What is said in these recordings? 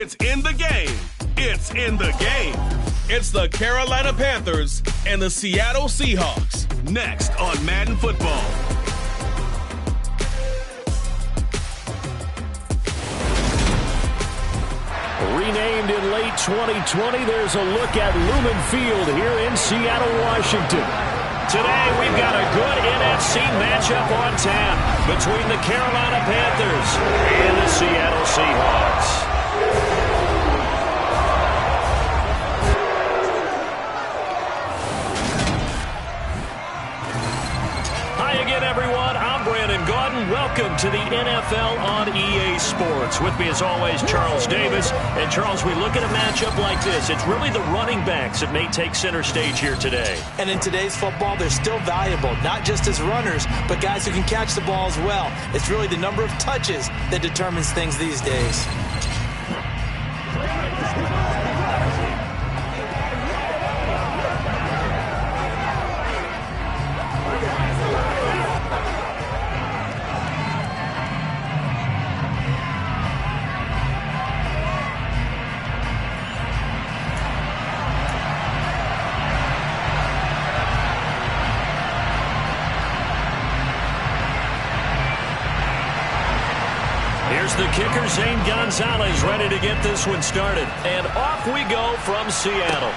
It's in the game. It's in the game. It's the Carolina Panthers and the Seattle Seahawks. Next on Madden Football. Renamed in late 2020, there's a look at Lumen Field here in Seattle, Washington. Today, we've got a good NFC matchup on tap between the Carolina Panthers and the Seattle Seahawks. Welcome to the NFL on EA Sports. With me, as always, Charles Davis. And, Charles, we look at a matchup like this. It's really the running backs that may take center stage here today. And in today's football, they're still valuable, not just as runners, but guys who can catch the ball as well. It's really the number of touches that determines things these days. Here's the kicker, Zane Gonzalez, ready to get this one started. And off we go from Seattle.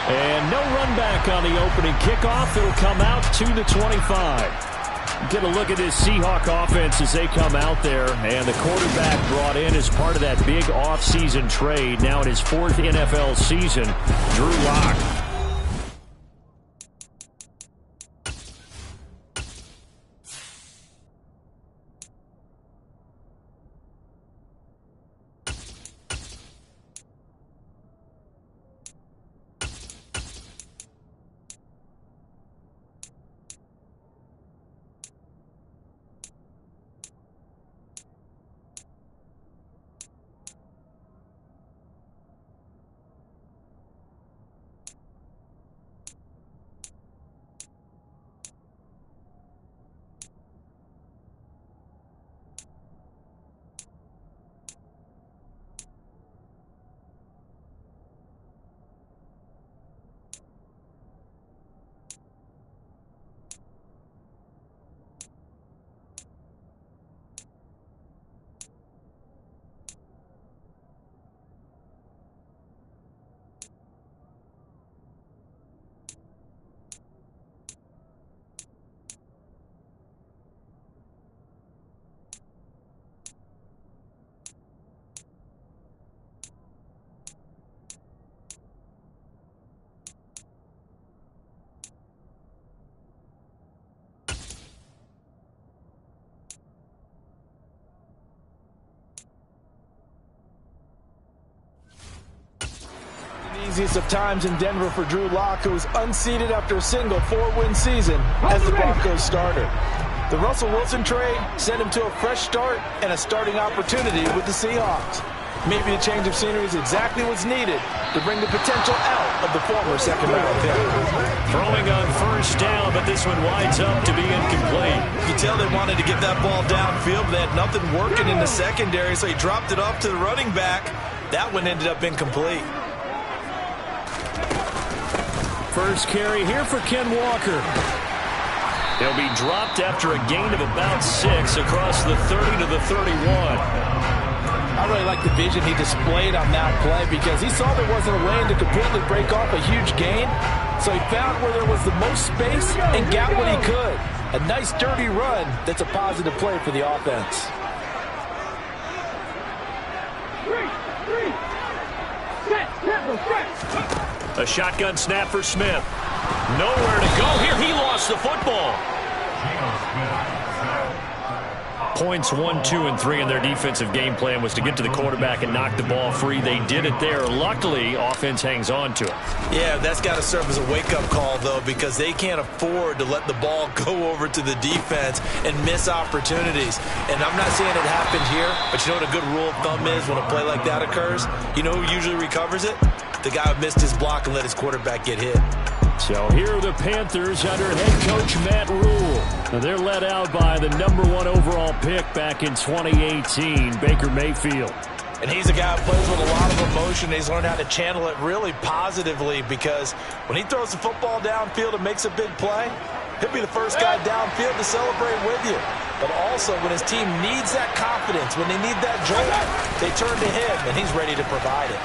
And no run back on the opening kickoff. It'll come out to the 25. Get a look at this Seahawk offense as they come out there. And the quarterback brought in as part of that big offseason trade. Now in his fourth NFL season, Drew Lock. Easiest of times in Denver for Drew Lock, who was unseated after a single 4-win season as the Broncos starter. The Russell Wilson trade sent him to a fresh start and a starting opportunity with the Seahawks. Maybe a change of scenery is exactly what's needed to bring the potential out of the former second-round pick. Throwing on first down, but this one winds up to be incomplete. You tell they wanted to get that ball downfield, but they had nothing working in the secondary, so he dropped it off to the running back. That one ended up incomplete. First carry here for Ken Walker. He'll be dropped after a gain of about 6 across the 30 to the 31. I really like the vision he displayed on that play because he saw there wasn't a lane to completely break off a huge gain. So he found where there was the most space and got what he could. A nice dirty run that's a positive play for the offense. A shotgun snap for Smith. Nowhere to go here. He lost the football. Points 1, 2, and 3 in their defensive game plan was to get to the quarterback and knock the ball free. They did it there. Luckily, offense hangs on to it. Yeah, that's got to serve as a wake-up call, though, because they can't afford to let the ball go over to the defense and miss opportunities. And I'm not saying it happened here, but you know what a good rule of thumb is when a play like that occurs? You know who usually recovers it? The guy who missed his block and let his quarterback get hit. So here are the Panthers under head coach Matt Rule. They're led out by the #1 overall pick back in 2018, Baker Mayfield. And he's a guy who plays with a lot of emotion. He's learned how to channel it really positively, because when he throws the football downfield and makes a big play, he'll be the first guy downfield to celebrate with you. But also, when his team needs that confidence, when they need that jolt, they turn to him, and he's ready to provide it.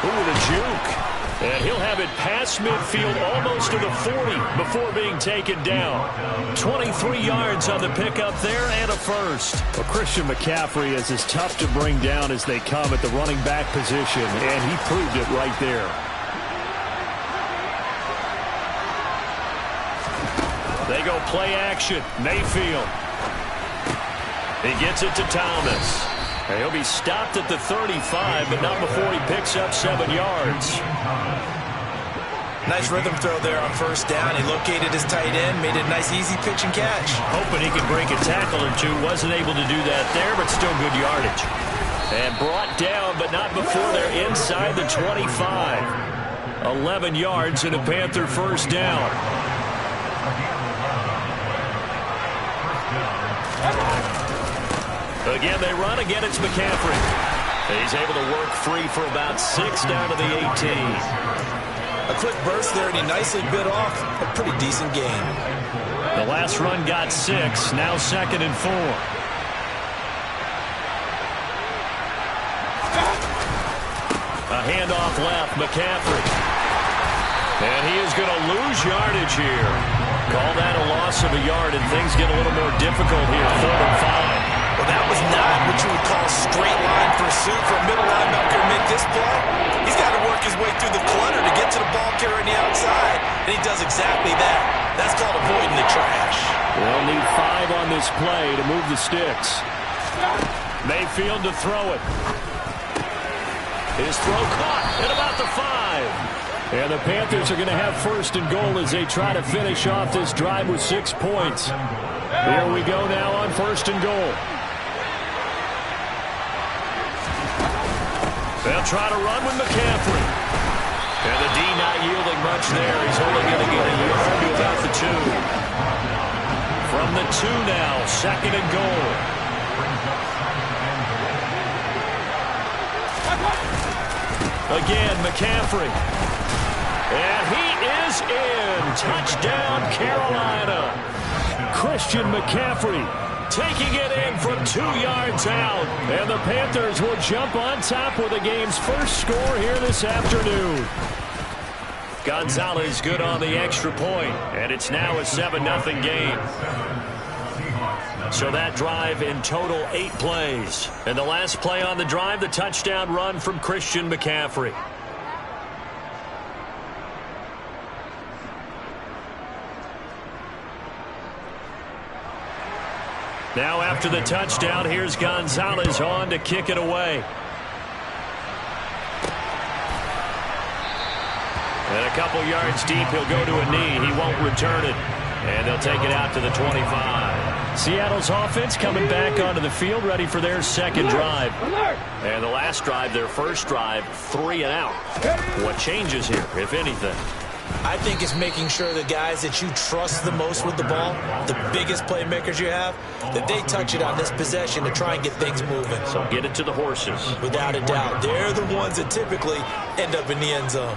Ooh, the juke. And he'll have it past midfield, almost to the 40 before being taken down. 23 yards on the pickup there and a first. Well, Christian McCaffrey is as tough to bring down as they come at the running back position, and he proved it right there. They go play action. Mayfield. He gets it to Thomas. And he'll be stopped at the 35, but not before he picks up 7 yards. Nice rhythm throw there on first down. He located his tight end, made it a nice easy pitch and catch. Hoping he could break a tackle or two. Wasn't able to do that there, but still good yardage. And brought down, but not before they're inside the 25. 11 yards and a Panther first down. Again, they run. Again, it's McCaffrey. He's able to work free for about 6 down to the 18. A quick burst there, and he nicely bit off a pretty decent gain. The last run got 6. Now 2nd and 4. A handoff left. McCaffrey. And he is going to lose yardage here. Call that a loss of a yard, and things get a little more difficult here. 4th and 5. Well, that was not what you would call straight line pursuit for a middle linebacker to make this play. He's got to work his way through the clutter to get to the ball carrier on the outside, and he does exactly that. That's called avoiding the trash. They'll need 5 on this play to move the sticks. Mayfield to throw it. His throw caught at about the 5. And the Panthers are going to have 1st and goal as they try to finish off this drive with 6 points. Here we go now on 1st and goal. They'll try to run with McCaffrey. And the D not yielding much there. He's only going to get a yard to about the 2. From the 2 now, 2nd and goal. Again, McCaffrey. And he is in. Touchdown, Carolina. Christian McCaffrey taking it in from 2 yards out. And the Panthers will jump on top with the game's first score here this afternoon. Gonzalez good on the extra point, and it's now a 7-0 game. So that drive in total 8 plays. And the last play on the drive, the touchdown run from Christian McCaffrey. Now after the touchdown, here's Gonzalez on to kick it away. And a couple yards deep, he'll go to a knee. He won't return it. And they'll take it out to the 25. Seattle's offense coming back onto the field, ready for their 2nd drive. And the last drive, their first drive, 3 and out. What changes here, if anything? I think it's making sure the guys that you trust the most with the ball, the biggest playmakers you have, that they touch it on this possession to try and get things moving. So get it to the horses. Without a doubt. They're the ones that typically end up in the end zone.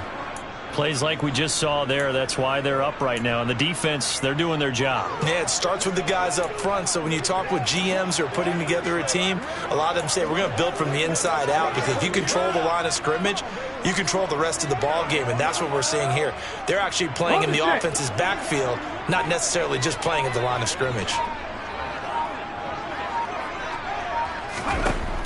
Plays like we just saw there, that's why they're up right now. And the defense, they're doing their job. Yeah, it starts with the guys up front. So when you talk with GMs who are putting together a team, a lot of them say we're going to build from the inside out, because if you control the line of scrimmage, you control the rest of the ball game, and that's what we're seeing here. They're actually playing in the offense's backfield, not necessarily just playing at the line of scrimmage.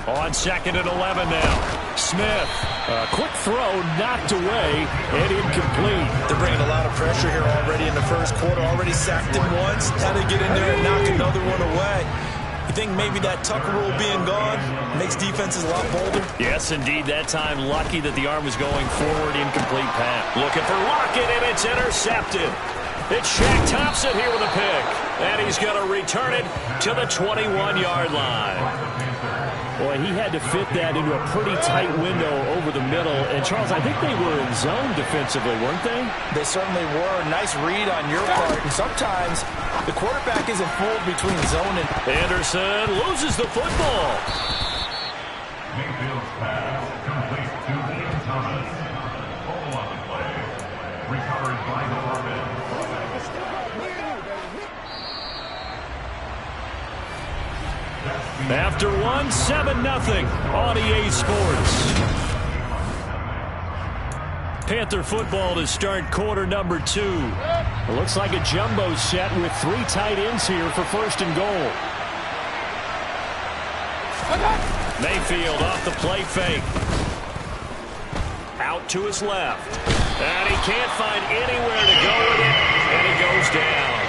On 2nd and 11 now. Smith, a quick throw, knocked away, and incomplete. They're bringing a lot of pressure here already in the first quarter. Already sacked him once. Had to get in there and knock another one away. You think maybe that Tucker rule being gone makes defenses a lot bolder? Yes, indeed. That time, lucky that the arm was going forward. Incomplete pass. Looking for Lockett, and it's intercepted. It's Shaq Thompson here with a pick. And he's going to return it to the 21-yard line. Boy, he had to fit that into a pretty tight window over the middle. And, Charles, I think they were in zone defensively, weren't they? They certainly were. Nice read on your part. And sometimes the quarterback isn't fooled between zone and... Anderson loses the football. Mayfield's pass complete to Ian Thomas. All on the play. Recovered by the Marvin. After one, 7-0 on EA Sports. Panther football to start quarter number 2. It looks like a jumbo set with 3 tight ends here for first and goal. Mayfield off the play fake. Out to his left. And he can't find anywhere to go with it. And he goes down.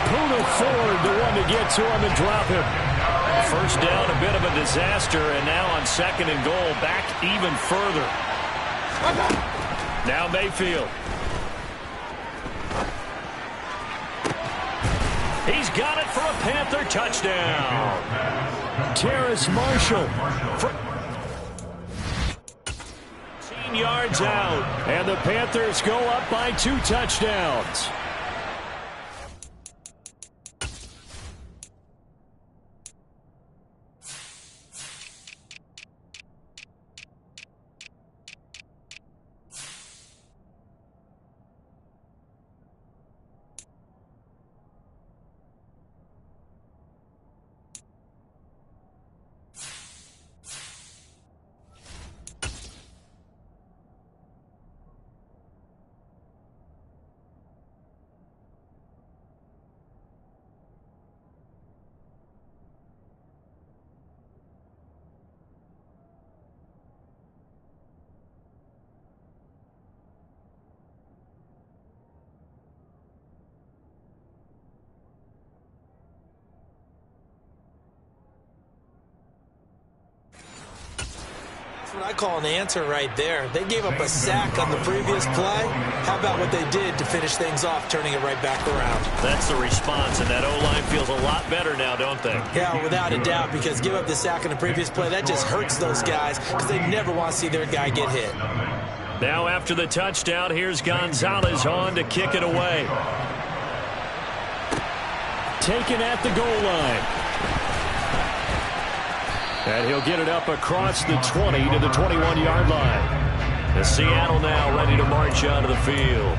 Poona Ford, the one to get to him and drop him. First down, a bit of a disaster, and now on second and goal, back even further. Now Mayfield. He's got it for a Panther touchdown. Terrace Marshall. 18 yards out, and the Panthers go up by 2 touchdowns. What I call an answer right there. They gave up a sack on the previous play. How about what they did to finish things off, turning it right back around? That's the response, and that O-line feels a lot better now, don't they? Yeah, without a doubt, because give up the sack on the previous play, that just hurts those guys because they never want to see their guy get hit. Now after the touchdown, here's Gonzalez on to kick it away. Taken at the goal line. And he'll get it up across the 20 to the 21-yard line. The Seattle now ready to march onto the field.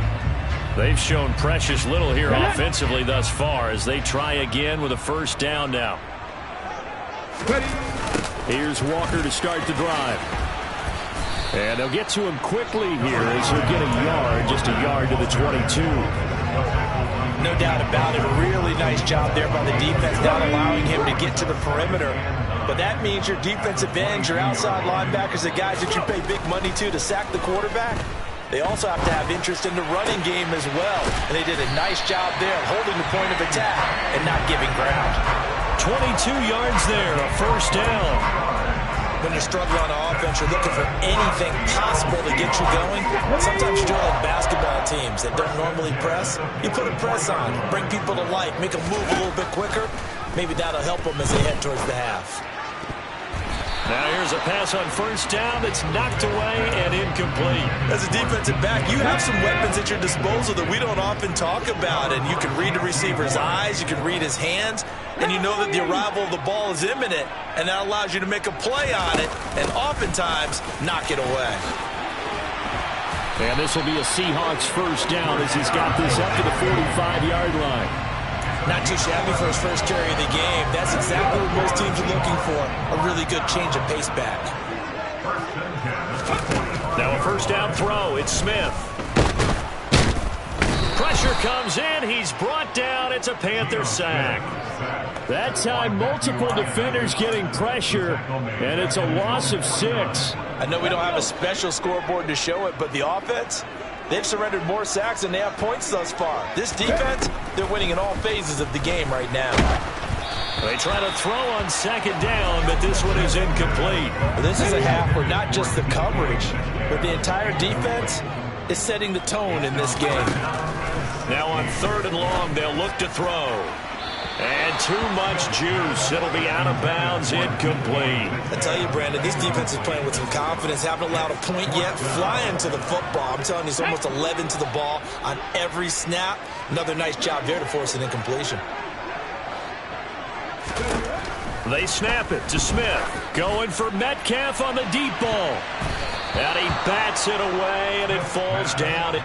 They've shown precious little here offensively thus far as they try again with a first down now. Here's Walker to start the drive. And they'll get to him quickly here as he'll get a yard, just a yard to the 22. No doubt about it. A really nice job there by the defense, not allowing him to get to the perimeter. But that means your defensive ends, your outside linebackers, the guys that you pay big money to sack the quarterback, they also have to have interest in the running game as well. And they did a nice job there holding the point of attack and not giving ground. 22 yards there, a first down. When you're struggling on offense, you're looking for anything possible to get you going. Sometimes you do like basketball teams that don't normally press. You put a press on, bring people to life, make them move a little bit quicker. Maybe that'll help them as they head towards the half. Now here's a pass on first down that's knocked away and incomplete. As a defensive back, you have some weapons at your disposal that we don't often talk about. And you can read the receiver's eyes, you can read his hands, and you know that the arrival of the ball is imminent. And that allows you to make a play on it and oftentimes knock it away. And this will be a Seahawks first down as he's got this up to the 45-yard line. Not too shabby for his first carry of the game. That's exactly what most teams are looking for. A really good change of pace back. Now a first down throw. It's Smith. Pressure comes in. He's brought down. It's a Panther sack. That time, multiple defenders getting pressure, and it's a loss of 6. I know we don't have a special scoreboard to show it, but the offense, they've surrendered more sacks than they have points thus far. This defense, they're winning in all phases of the game right now. They try to throw on second down, but this one is incomplete. Well, this is a half where not just the coverage, but the entire defense is setting the tone in this game. Now on third and long, they'll look to throw. And too much juice. It'll be out of bounds, incomplete. I tell you, Brandon, this defense is playing with some confidence. Haven't allowed a point yet. Flying to the football. I'm telling you, it's almost 11 to the ball on every snap. Another nice job there to force an incompletion. They snap it to Smith. Going for Metcalf on the deep ball. And he bats it away, and it falls down.